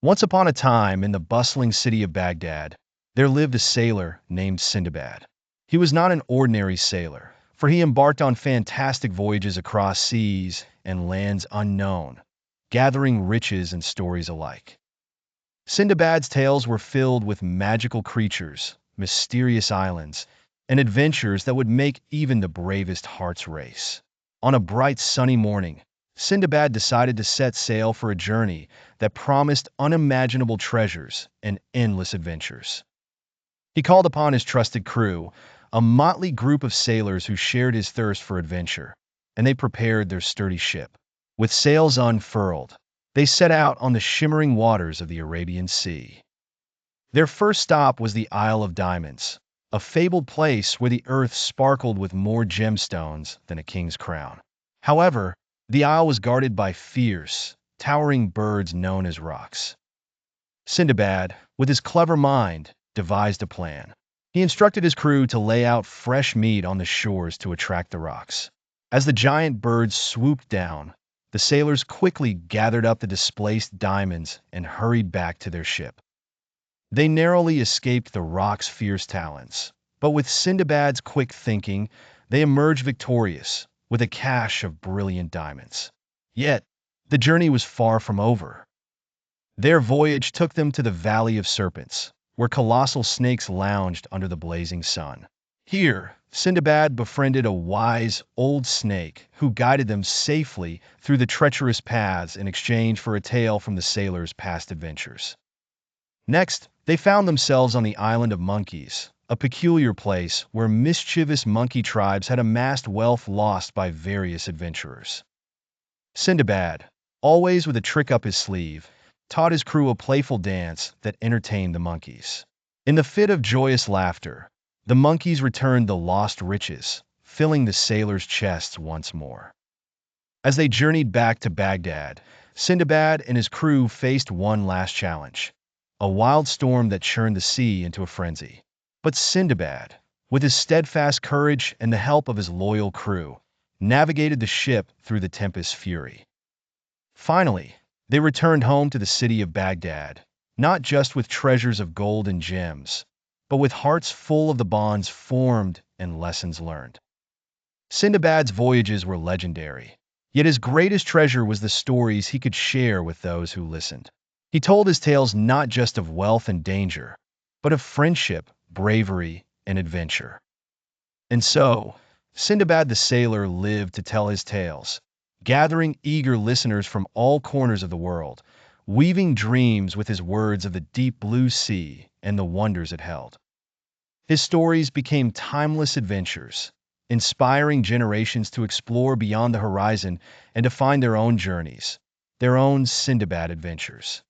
Once upon a time, in the bustling city of Baghdad, there lived a sailor named Sindibad. He was not an ordinary sailor, for he embarked on fantastic voyages across seas and lands unknown, gathering riches and stories alike. Sindibad's tales were filled with magical creatures, mysterious islands, and adventures that would make even the bravest hearts race. On a bright sunny morning, Sindibad decided to set sail for a journey that promised unimaginable treasures and endless adventures. He called upon his trusted crew, a motley group of sailors who shared his thirst for adventure, and they prepared their sturdy ship. With sails unfurled, they set out on the shimmering waters of the Arabian Sea. Their first stop was the Isle of Diamonds, a fabled place where the earth sparkled with more gemstones than a king's crown. However, the isle was guarded by fierce, towering birds known as Rocs. Sindibad, with his clever mind, devised a plan. He instructed his crew to lay out fresh meat on the shores to attract the Rocs. As the giant birds swooped down, the sailors quickly gathered up the displaced diamonds and hurried back to their ship. They narrowly escaped the Rocs' fierce talons, but with Sindibad's quick thinking, they emerged victorious, with a cache of brilliant diamonds. Yet, the journey was far from over. Their voyage took them to the Valley of Serpents, where colossal snakes lounged under the blazing sun. Here, Sindibad befriended a wise, old snake who guided them safely through the treacherous paths in exchange for a tale from the sailors' past adventures. Next, they found themselves on the island of monkeys, a peculiar place where mischievous monkey tribes had amassed wealth lost by various adventurers. Sindibad, always with a trick up his sleeve, taught his crew a playful dance that entertained the monkeys. In the fit of joyous laughter, the monkeys returned the lost riches, filling the sailors' chests once more. As they journeyed back to Baghdad, Sindibad and his crew faced one last challenge, a wild storm that churned the sea into a frenzy. But Sindibad, with his steadfast courage and the help of his loyal crew, navigated the ship through the tempest's fury. Finally, they returned home to the city of Baghdad, not just with treasures of gold and gems, but with hearts full of the bonds formed and lessons learned. Sindibad's voyages were legendary, yet his greatest treasure was the stories he could share with those who listened. He told his tales not just of wealth and danger, but of friendship, bravery, and adventure. And so, Sindibad the sailor lived to tell his tales, gathering eager listeners from all corners of the world, weaving dreams with his words of the deep blue sea and the wonders it held. His stories became timeless adventures, inspiring generations to explore beyond the horizon and to find their own journeys, their own Sindibad adventures.